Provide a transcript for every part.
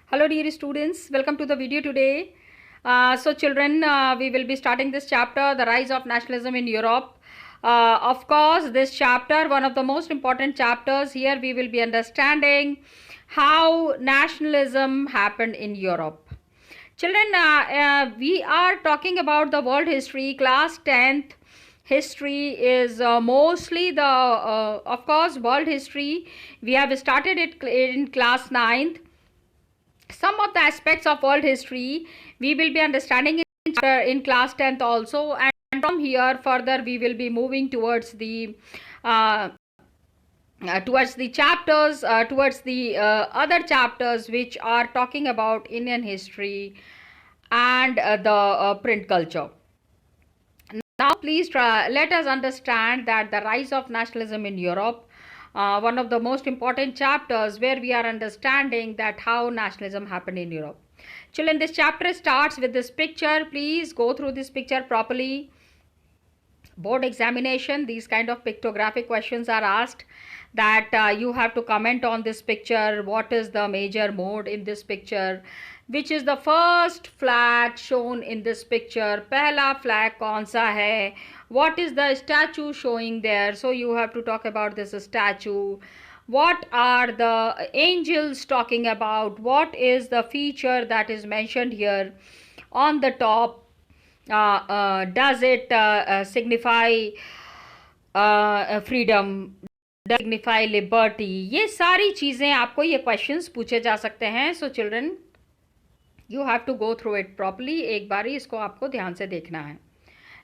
Hello dear students, welcome to the video today. So children, we will be starting this chapter, the rise of nationalism in Europe. Of course, this chapter, one of the most important chapters. Here we will be understanding how nationalism happened in Europe. Children, we are talking about the world history, class 10th. History is mostly the, of course, world history. We have started it in class 9th. Some of the aspects of world history we will be understanding in class 10th also, and from here further we will be moving uh, towards the chapters, towards the other chapters which are talking about Indian history and the print culture. Now please let us understand that the rise of nationalism in Europe, one of the most important chapters where we are understanding that how nationalism happened in Europe. Children, this chapter starts with this picture. Please go through this picture properly. Board examination, these kind of pictographic questions are asked, that you have to comment on this picture. What is the major mode in this picture? Which is the first flag shown in this picture? Pehla flag kaun sa hai? What is the statue showing there? So you have to talk about this statue. What are the angels talking about? What is the feature that is mentioned here on the top? Does it signify freedom? Does it signify liberty? ये सारी चीज़ें आपको ये questions पूछे जा सकते हैं. So children, you have to go through it properly. एक बारी इसको आपको ध्यान से देखना है.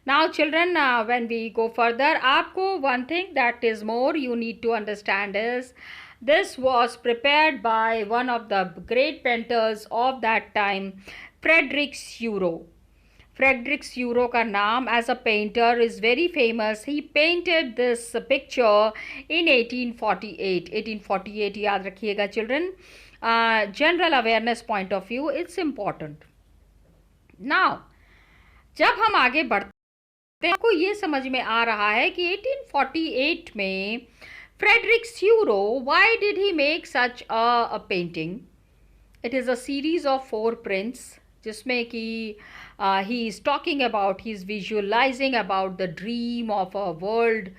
Now children, when we go further, आपको one thing that is more you need to understand is this was prepared by one of the great painters of that time, Frederick Seurat. Frederick Seurat का नाम as a painter is very famous. He painted this picture in 1848. 1848 याद रखिएगा children. General awareness point of view, it's important. Now, जब हम आगे बढ़ते हैं, आपको ये समझ में आ रहा है कि 1848 में Frederick Seurat, why did he make such a painting? It is a series of 4 prints जिसमें कि he is talking about, he is visualizing about the dream of a world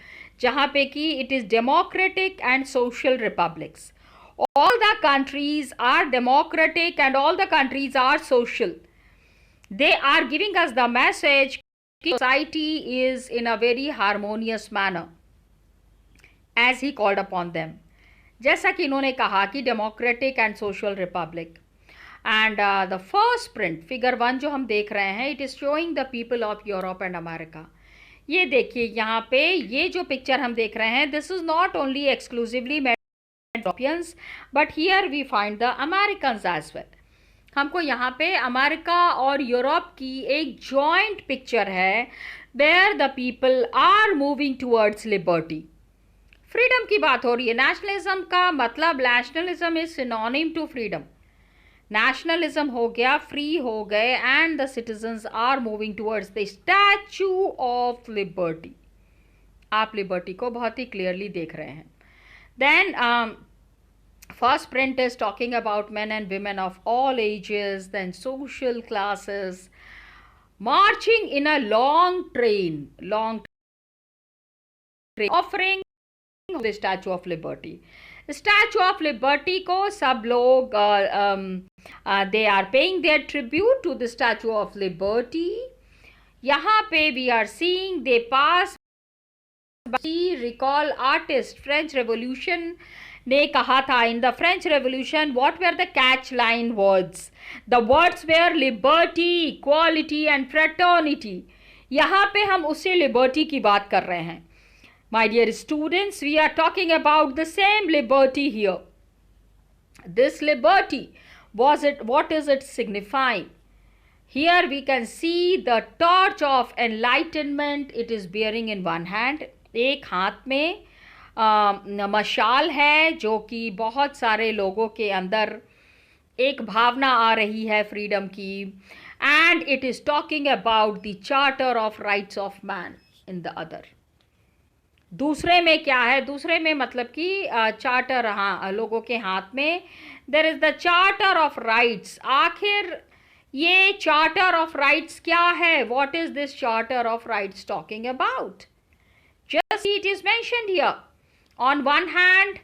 जहाँ पे कि it is democratic and social republics. All the countries are democratic and all the countries are social. They are giving us the message that society is in a very harmonious manner as he called upon them. जैसा कि इन्होंने कहा कि democratic and social republic. And the first print, figure 1 जो हम देख रहे हैं, it is showing the people of Europe and America. ये देखिए यहाँ पे ये जो पिक्चर हम देख रहे हैं, this is not only exclusively Europeans, but here we find the Americans as well. हमको यहाँ पे अमेरिका और यूरोप की एक जॉइंट पिक्चर है where the people are moving towards liberty. Freedom की बात हो रही है. नेशनलिज्म का मतलब, nationalism is synonym to freedom. Nationalism हो गया, फ्री हो गए, and the citizens are moving towards the statue of liberty. आप लिबर्टी को बहुत ही क्लियरली देख रहे हैं. Then first print is talking about men and women of all ages, then social classes marching in a long train offering the Statue of Liberty. Statue of liberty को सब लोग they are paying their tribute to the statue of liberty. यहाँ पे we are seeing they pass. Recall artist, French revolution ने कहा था, in the French revolution what were the catch line words? The words were liberty, equality and fraternity. यहाँ पे हम उसी liberty की बात कर रहे हैं. My dear students, we are talking about the same liberty here. This liberty, what is it signifying? Here we can see the torch of enlightenment. It is bearing in one hand. एक हाथ में मशाल है जो कि बहुत सारे लोगों के अंदर एक भावना आ रही है फ्रीडम की. And it is talking about the charter of rights of man in the other. दूसरे में क्या है, दूसरे में मतलब कि चार्टर, हाँ, लोगों के हाथ में there is the charter of rights. आखिर ये चार्टर ऑफ राइट्स क्या है? What is this charter of rights talking about? Just it is mentioned here. On one hand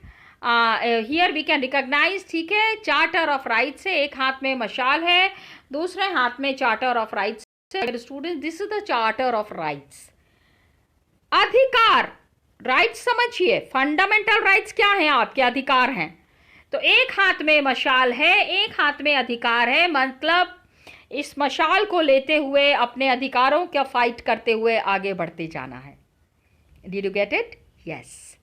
here we can recognise, ठीक है, चार्टर ऑफ राइट्स है, एक हाथ में मशाल है, दूसरे हाथ में charter of rights. Student, this is the charter of rights. अधिकार, राइट्स समझिए, फंडामेंटल राइट्स क्या हैं? आपके अधिकार हैं। तो एक हाथ में मशाल है, एक हाथ में अधिकार है, मतलब इस मशाल को लेते हुए अपने अधिकारों का फाइट करते हुए आगे बढ़ते जाना है। Did you get it? Yes,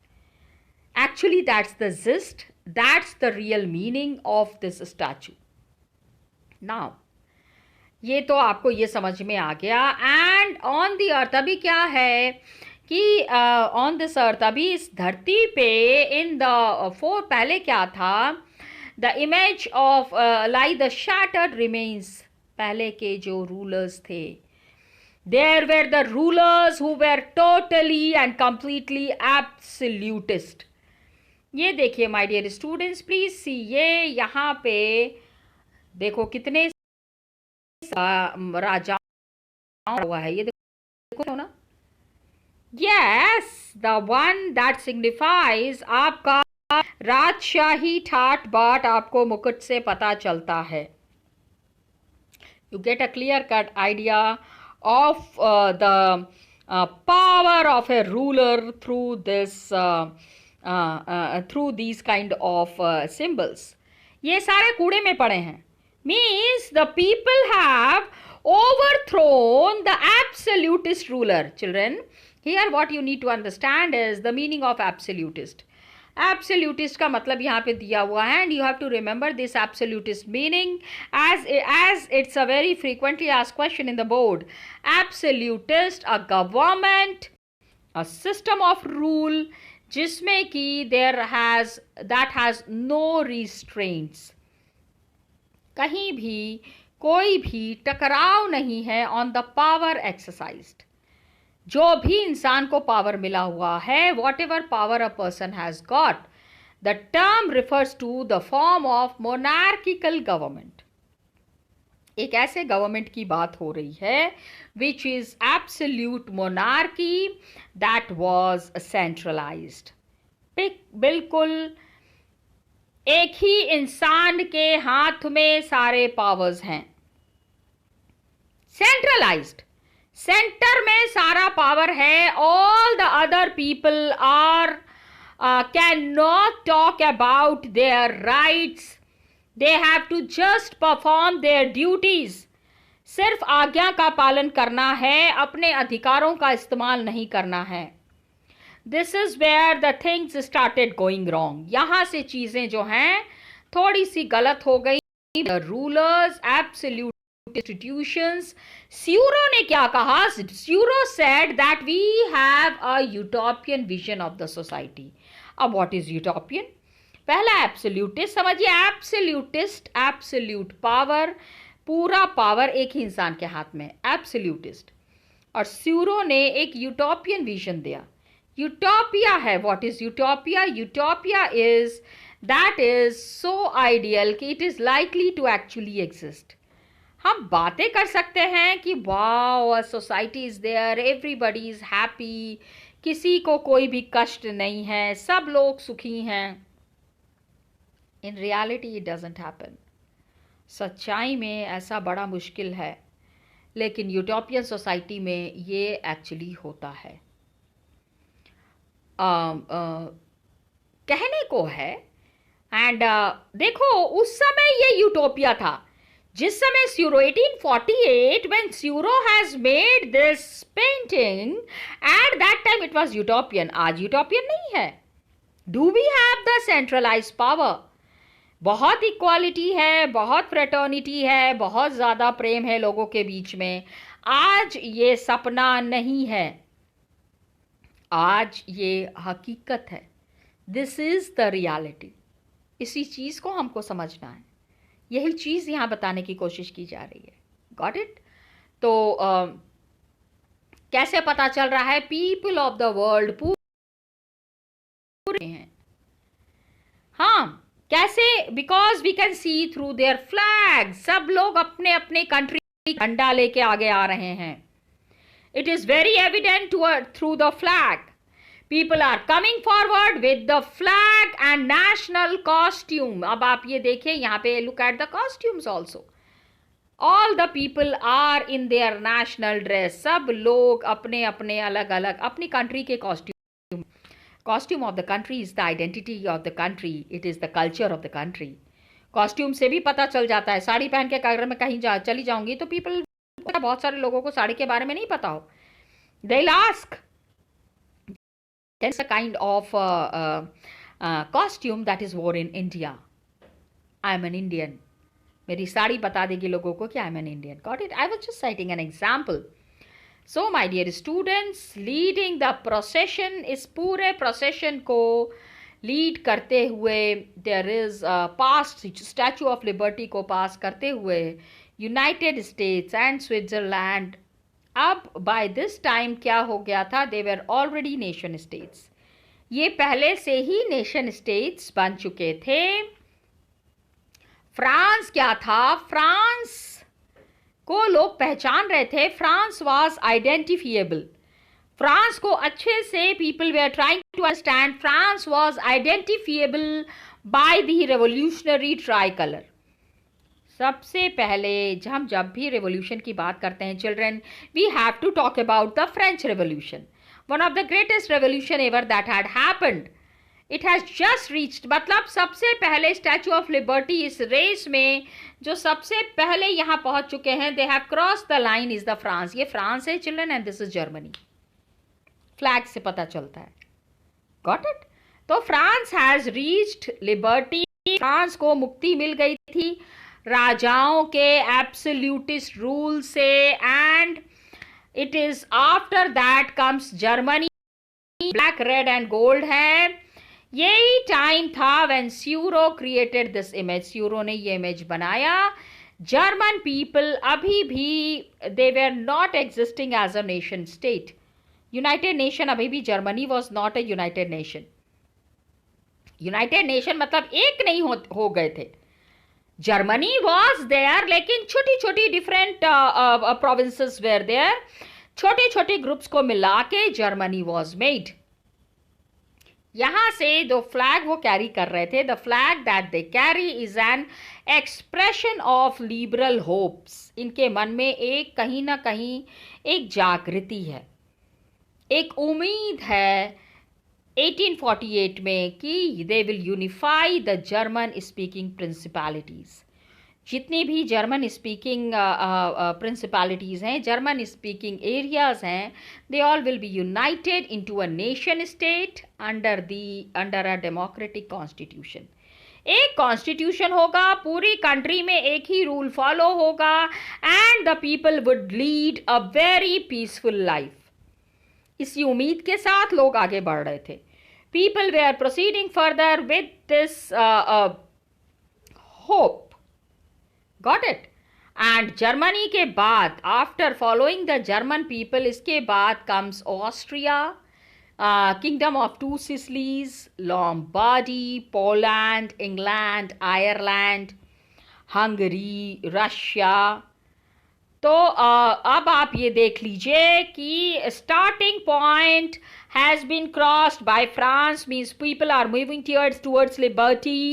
actually that's the gist, that's the real meaning of this statue. Now ये तो आपको ये समझ में आ गया। एंड ऑन दी अर्थ अभी क्या है कि ऑन दिस अर्थ, अभी इस धरती पे, इन द फोर, पहले क्या था, the image of lie the shattered remains. पहले के जो रूलर्स थे, there were the rulers who were totally and completely absolutist. ये देखिए my dear students, please see, ये यहाँ पे देखो कितने राजा हुआ है, ये देखो ना। Yes, the one that signifies, आपका राजशाही ठाट बाट आपको मुकुट से पता चलता है। You get a clear cut idea of the power of A ruler through this, through these kind of symbols. ये सारे कूड़े में पड़े हैं। Means the people have overthrown the absolutist ruler. Children, here what you need to understand is the meaning of absolutist. Absolutist का मतलब यहाँ पे दिया हुआ है, and you have to remember this absolutist meaning as it's a very frequently asked question in the board. Absolutist, a government, a system of rule जिसमें कि that has no restraints. कहीं भी कोई भी टकराव नहीं है ऑन द पावर एक्सरसाइज्ड। जो भी इंसान को पावर मिला हुआ है, whatever power a person has got, the term refers to the form of monarchical government. एक ऐसे गवर्नमेंट की बात हो रही है which is absolute monarchy that was centralised. बिल्कुल एक ही इंसान के हाथ में सारे पावर्स हैं, सेंट्रलाइज्ड, सेंटर में सारा पावर है। All the other people are can not talk about their rights, they have to just perform their duties. सिर्फ आज्ञा का पालन करना है, अपने अधिकारों का इस्तेमाल नहीं करना है। This is where the things started going wrong. यहां से चीजें जो हैं थोड़ी सी गलत हो गई। The rulers, absolute institutions. Seurat ने क्या कहा? Seurat said that we have a utopian vision of the society. अब what is utopian? पहला एब्सोल्यूटिस्ट समझिए, एब्सोल्यूटिस्ट, एब्सोल्यूट पावर, पूरा पावर एक ही इंसान के हाथ में, एब्सोल्यूटिस्ट। और स्यूरो ने एक यूटोपियन विजन दिया। यूटोपिया है, what is utopia? Utopia is that is so ideal कि it is likely to actually exist. हम बातें कर सकते हैं कि wow, society is there, everybody is happy, किसी को कोई भी कष्ट नहीं है, सब लोग सुखी हैं। In reality it doesn't happen. सच्चाई में ऐसा बड़ा मुश्किल है, लेकिन यूटोपियन सोसाइटी में ये एक्चुअली होता है। कहने को है। एंड देखो उस समय ये यूटोपिया था जिस समय Seurat 1848 when Seurat has made this painting, at that time it was utopian. आज utopian नहीं है। Do we have the centralized power? बहुत इक्वालिटी है, बहुत फ्रेटर्निटी है, बहुत ज़्यादा प्रेम है लोगों के बीच में। आज ये सपना नहीं है, आज ये हकीकत है। This is the reality. इसी चीज़ को हमको समझना है, यही चीज़ यहाँ बताने की कोशिश की जा रही है। Got it? तो कैसे पता चल रहा है? पीपल ऑफ द वर्ल्ड कैसे? Because we can see through their flag, सब लोग अपने अपने कंट्री झंडा लेके आगे आ रहे हैं. It is very evident through the flag. People are coming forward with the flag and national costume. अब आप ये देखें यहाँ पे, look at the costumes also. All the people are in their national dress. सब लोग अपने अपने अलग अलग अपनी कंट्री के costume. Costume of the country is the identity of the country. It is the culture of the country. Costume से भी पता चल जाता है. साड़ी पहन के अगर मैं कहीं चली जाऊंगी तो पीपल, बहुत सारे लोगों को साड़ी के बारे में नहीं पता हो. They will ask the kind of costume that is worn in India. I am an Indian. मेरी साड़ी बता देगी लोगों को कि I am an Indian. Got it? I was just citing an example. So my dear students, leading the procession, इस पूरे procession को lead करते हुए, there is pass Statue of liberty को पास करते हुए यूनाइटेड स्टेट्स एंड स्विट्जरलैंड. अब by this time क्या हो गया था? दे वर ऑलरेडी नेशन स्टेट्स. ये पहले से ही नेशन स्टेट्स बन चुके थे. फ्रांस क्या था? फ्रांस को लोग पहचान रहे थे. France was identifiable. फ्रांस को अच्छे से people they are trying to understand. France was identifiable by the revolutionary tricolour. सबसे पहले हम जब भी रेवोल्यूशन की बात करते हैं children, we have to talk about the French revolution, one of the greatest revolution ever that had happened. It has just reached. मतलब सबसे पहले स्टैचू ऑफ लिबर्टी इस रेस में जो सबसे पहले यहाँ पहुंच चुके हैं, they have cross the line, is the France. ये फ्रांस है children and this is Germany. Flag से पता चलता है. Got it? तो France has reached liberty. France को मुक्ति मिल गई थी राजाओं के एब्सोल्यूटिस्ट रूल से. And it is after that comes Germany. Black, red and gold है. यही टाइम था when Sorrieu created this image. Sorrieu ने ये इमेज बनाया. जर्मन पीपल अभी भी they were not existing as a nation state. United nation अभी भी, Germany was not a united nation. United nation मतलब एक नहीं हो गए थे. जर्मनी वॉज देयर, लेकिन छोटी छोटी डिफरेंट प्रोविंसेस वेर देयर. छोटे छोटे ग्रुप्स को मिला के जर्मनी वॉज मेड. यहां से दो फ्लैग वो कैरी कर रहे थे. The flag that they carry is an expression of liberal hopes. इनके मन में एक कहीं ना कहीं एक जागृति है, एक उम्मीद है 1848 में कि they will unify the German speaking principalities. जितनी भी जर्मन स्पीकिंग प्रिंसिपैलिटीज़ हैं, जर्मन स्पीकिंग एरियाज हैं, they all will be united into a nation state under a democratic constitution. एक कॉन्स्टिट्यूशन होगा, पूरी कंट्री में एक ही रूल फॉलो होगा and the people would lead a very peaceful life. इसी उम्मीद के साथ लोग आगे बढ़ रहे थे. People they are proceeding further with this hope. Got it? And Germany के बाद, after following the German people, इसके बाद comes Austria, Kingdom of Two Sicilies, Lombardy, Poland, England, Ireland, Hungary, Russia. तो अब आप ये देख लीजिए कि starting point has been crossed by France, means people are moving towards liberty.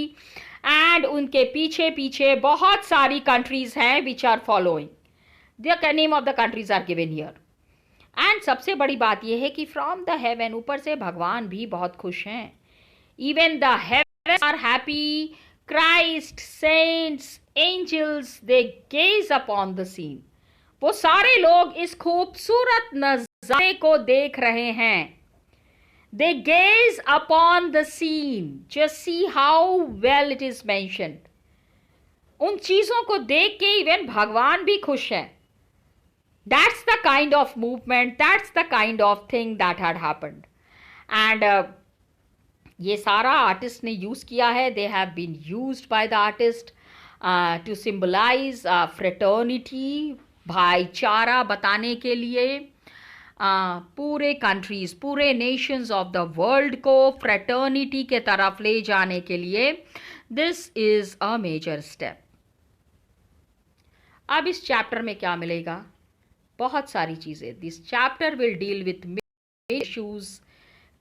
And उनके पीछे पीछे बहुत सारी कंट्रीज हैं which are following. The name of the countries are given here. And सबसे बड़ी बात यह है कि फ्रॉम द हेवन, ऊपर से भगवान भी बहुत खुश हैं. Even the heaven are happy. Christ, saints, angels, they gaze upon the scene. वो सारे लोग इस खूबसूरत नजारे को देख रहे हैं. They gaze upon the scene. Just see how well it is mentioned. उन चीजों को देख के इवन भगवान भी खुश है. That's the kind of movement, that's the kind of thing that had happened. And ये सारा आर्टिस्ट ने यूज किया है. They have been used by the artist to symbolize fraternity, भाईचारा बताने के लिए. पूरे कंट्रीज, पूरे नेशंस ऑफ द वर्ल्ड को फ्रेटर्निटी के तरफ ले जाने के लिए this is a major step. अब इस चैप्टर में क्या मिलेगा? बहुत सारी चीजें। This chapter will deal with issues,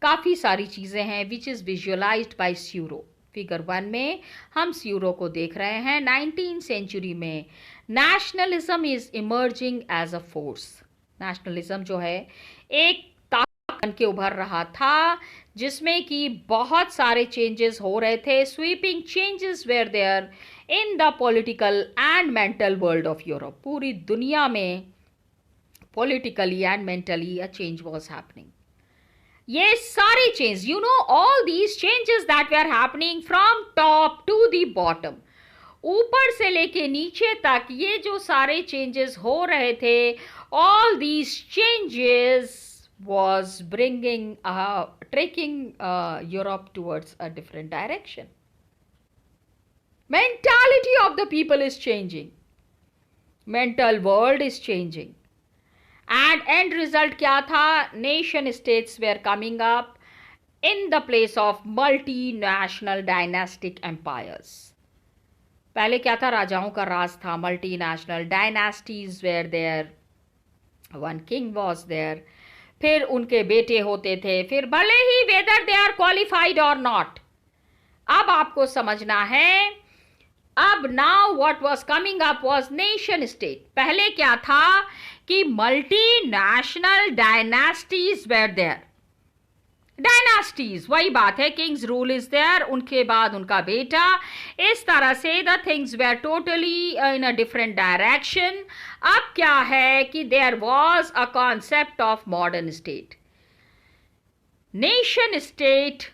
काफी सारी चीजें हैं which is visualised by Sorrieu. Figure 1 में हम स्यूरो को देख रहे हैं। 19th सेंचुरी में nationalism is emerging as a force. Nationalism जो है एक ताकत बन के उभर रहा था, जिसमें कि बहुत सारे चेंजेस हो रहे थे। Sweeping changes were there in the political and mental world of Europe. पूरी दुनिया में politically and mentally a change was happening. ये सारे change, you know, all these changes that were happening from top to the bottom, ऊपर से लेके नीचे तक ये जो सारे चेंजेस हो रहे थे, all these changes was bringing taking Europe towards a different direction. Mentality of the people is changing, mental world is changing, and end result क्या था? Nation states were coming up in the place of multinational dynastic empires. पहले क्या था? राजाओं का राज था, multinational dynasties were there, one king was there, फिर उनके बेटे होते थे, फिर भले ही वेदर दे आर क्वालिफाइड और नॉट। अब आपको समझना है, अब now what was coming up was nation state. पहले क्या था कि multinational dynasties were there. Dynasties, वही बात है, किंग्स रूल इज देयर, उनके बाद उनका बेटा, इस तरह से the things were totally in a different direction. अब क्या है कि there was a concept of modern state. Nation state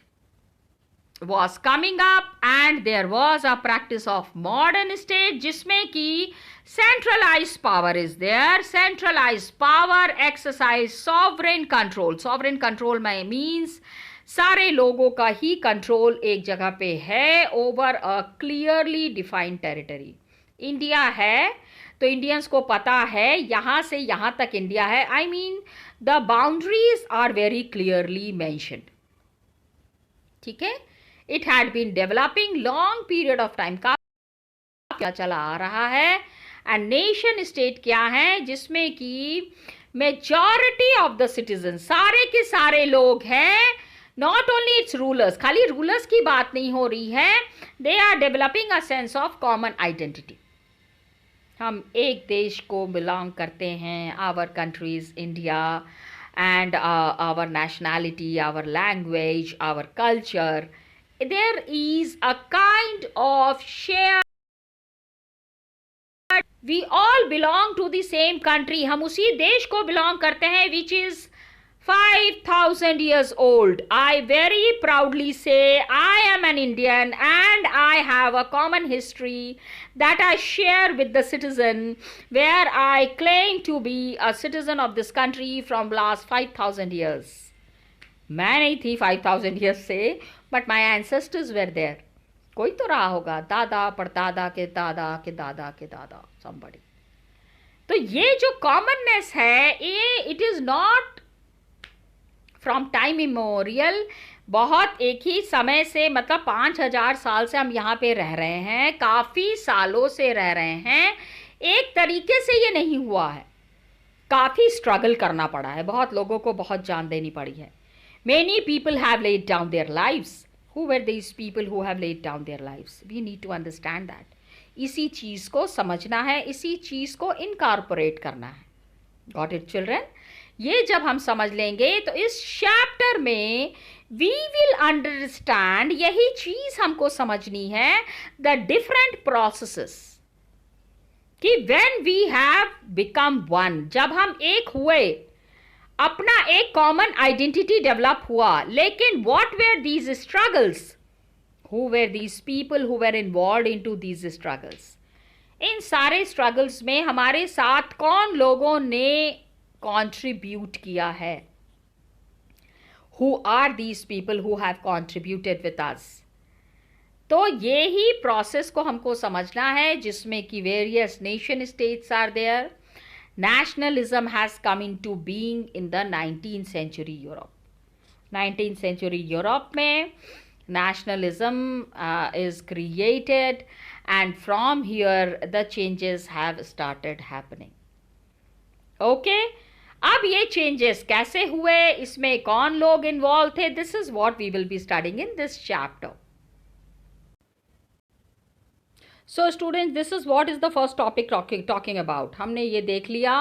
was coming up and there was a practice of modern state, जिसमें कि centralized power is there, centralized power exercise sovereign control। sovereign control means सारे लोगों का ही control एक जगह पे है over a clearly defined territory. India है तो इंडियंस को पता है यहां से यहां तक इंडिया है। I mean the boundaries are very clearly mentioned. ठीक है, it had been developing long period of time, का क्या चला आ रहा है। एंड नेशन स्टेट क्या है? जिसमें कि मेजॉरिटी ऑफ द सिटीजन, सारे के सारे लोग हैं, नॉट ओनली इट्स रूलर्स, खाली रूलर्स की बात नहीं हो रही है, they are developing a sense of common identity. हम एक देश को बिलोंग करते हैं, our countries India, and our nationality, our language, our culture, there is a kind of share, we all belong to the same country, हम उसी देश को belong करते हैं which is 5000 years old. I very proudly say I am an Indian and I have a common history that I share with the citizen, where I claim to be a citizen of this country from last 5000 years. मैं नहीं थी 5000 years से, but my ancestors were there. कोई तो रहा होगा, दादा परदादा के दादा के दादा के दादा, समबडी। तो ये जो कॉमननेस है, ये it is not from time immemorial, बहुत एक ही समय से, मतलब 5000 साल से हम यहाँ पे रह रहे हैं, काफी सालों से रह रहे हैं। एक तरीके से ये नहीं हुआ है, काफी स्ट्रगल करना पड़ा है, बहुत लोगों को बहुत जान देनी पड़ी है। Many people have laid down their lives. Who were these people who have laid down their lives? We need to understand that. इसी चीज़ को समझना है, इसी चीज़ को इनकॉर्पोरेट करना है। Got it, children? ये जब हम समझ लेंगे तो इस चैप्टर में we will understand, यही चीज़ हमको समझनी है, the different processes, कि when we have become one, जब हम एक हुए, अपना एक कॉमन आइडेंटिटी डेवलप हुआ, लेकिन what were these struggles, who were these people who were involved into these struggles. इन सारे स्ट्रगल्स में हमारे साथ कौन लोगों ने कंट्रीब्यूट किया है? Who are these people who have contributed with us? तो ये ही प्रोसेस को हमको समझना है, जिसमें कि various nation states are there. Nationalism has come into being in the 19th century Europe. 19th century Europe में nationalism is created, and from here the changes have started happening. Okay, अब ये changes कैसे हुए, इसमें कौन लोग involve थे, this is what we will be studying in this chapter. So students, this is what is the first topic talking about. हमने ये देख लिया.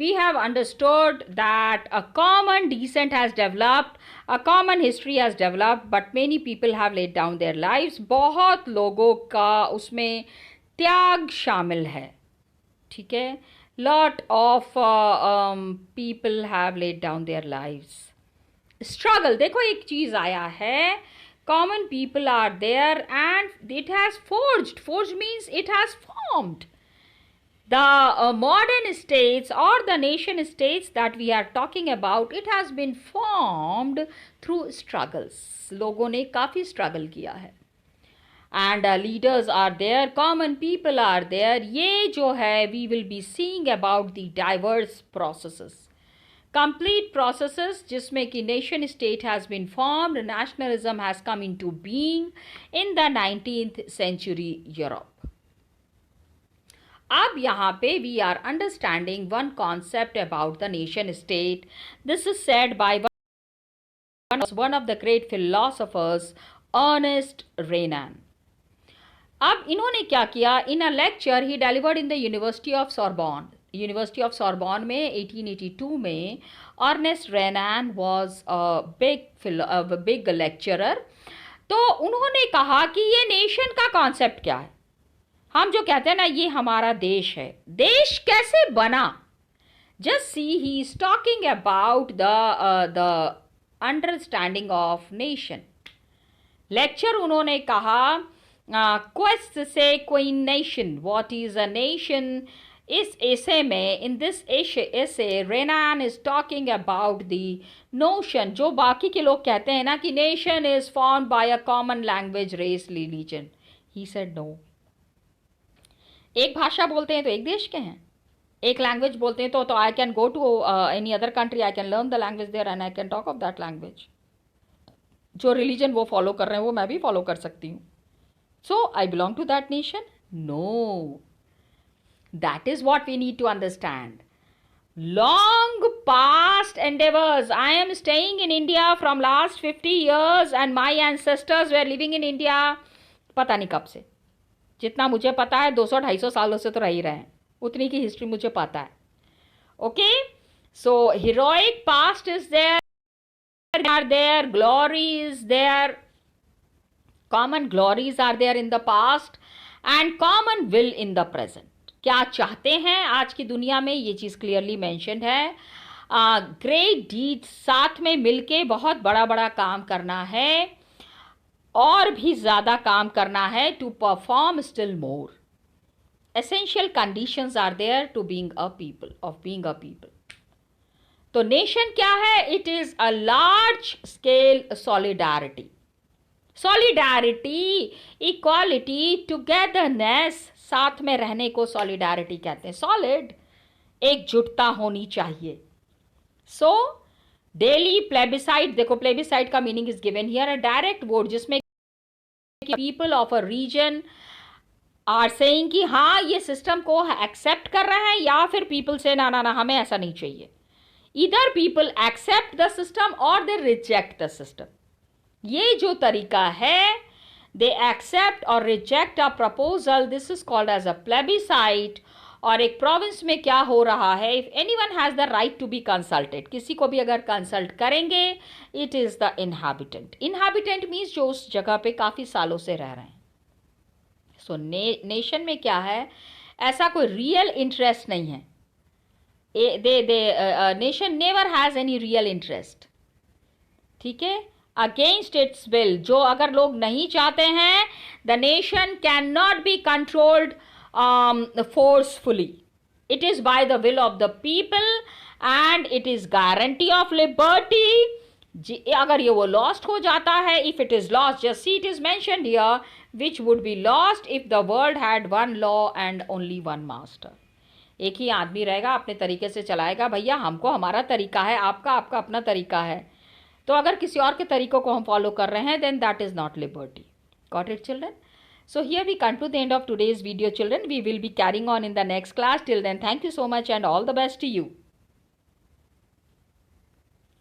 We have understood that a common descent has developed, a common history has developed, but many people have laid down their lives. बहुत लोगों का उसमें त्याग शामिल है. ठीक है. Lot of people have laid down their lives. Struggle. देखो एक चीज आया है. Common people are there and it has forged. Forged means it has formed. The modern states or the nation states that we are talking about, it has been formed through struggles. लोगों ने काफ़ी struggle किया है. And leaders are there, common people are there. ये जो है we will be seeing about the diverse processes. Complete processes जिसमें कि nation state has been formed, nationalism has come into being in the 19th century Europe. अब यहाँ पे we are understanding one concept about the nation state. This is said by one of the great philosophers, Ernest Renan. अब इन्होंने क्या किया, in a lecture he delivered in the University of Sorbonne. University of Sorbonne में 1882 में Ernest Renan was big lecturer. तो उन्होंने कहा कि ये नेशन का कॉन्सेप्ट क्या है. हम जो कहते हैं ना ये हमारा देश है, देश कैसे बना. Just see he is talking about the understanding of nation. Lecture उन्होंने कहा क्वेस्ट से क्वीन nation, what is a nation. इस ऐसे में in this essay Renan is talking about the notion, जो बाकी के लोग कहते हैं ना कि nation is formed by a common language, race, religion. He said no. एक भाषा बोलते हैं तो एक देश के हैं, एक लैंग्वेज बोलते हैं तो I can go to any other country, I can learn the language there and I can talk of that language. जो रिलीजन वो फॉलो कर रहे हैं वो मैं भी फॉलो कर सकती हूँ. So I belong to that nation. No. That is what we need to understand. Long past endeavors. I am staying in India from last 50 years and my ancestors were living in India. पता नहीं कब से. जितना मुझे पता है 200-250 सालों से तो रह ही रहे हैं. उतनी की हिस्ट्री मुझे पता है. Okay? So heroic past is there. Are there. Glory is there. Common glories are there in the past and common will in the present. क्या चाहते हैं आज की दुनिया में, ये चीज़ क्लियरली मेंशन्ड है. ग्रेट डीड, साथ में मिलके बहुत बड़ा बड़ा काम करना है और भी ज़्यादा काम करना है. To perform still more. Essential conditions are there to being a people, of being a people. तो नेशन क्या है? It is a large scale solidarity. Solidarity, equality, togetherness, साथ में रहने को सॉलिडारिटी कहते हैं. सॉलिड, एकजुटता होनी चाहिए. सो डेली प्लेबिसाइट, देखो प्लेबिसाइट का meaning is given here, a direct vote जिसमें people of a region are saying कि हाँ ये सिस्टम को एक्सेप्ट कर रहे हैं, या फिर पीपल से ना ना ना हमें ऐसा नहीं चाहिए. इधर पीपल एक्सेप्ट द सिस्टम और दे रिजेक्ट द सिस्टम. ये जो तरीका है, they accept or reject a proposal, this is called as a plebiscite. और एक प्रोविंस में क्या हो रहा है, if anyone has the right to be consulted, किसी को भी अगर कंसल्ट करेंगे, it is the inhabitant. Inhabitant means जो उस जगह पे काफ़ी सालों से रह रहे हैं. सो नेशन में क्या है, ऐसा कोई रियल इंटरेस्ट नहीं है. Nation never has any real interest. ठीक है. अगेंस्ट इट्स विल, जो अगर लोग नहीं चाहते हैं, the nation can not be controlled forcefully. It is by the will of the people and it is guarantee of liberty. अगर ये वो लॉस्ट हो जाता है, if it is lost, just see it is mentioned here, which would be lost if the world had one law and only one master. एक ही आदमी रहेगा, अपने तरीके से चलाएगा. भैया हमको हमारा तरीका है, आपका अपना तरीका है. तो अगर किसी और के तरीकों को हम फॉलो कर रहे हैं, then that is not liberty. Got it children? So here we come to the end of today's video, children. We will be carrying on in the next class. Till then, thank you so much and all the best to you.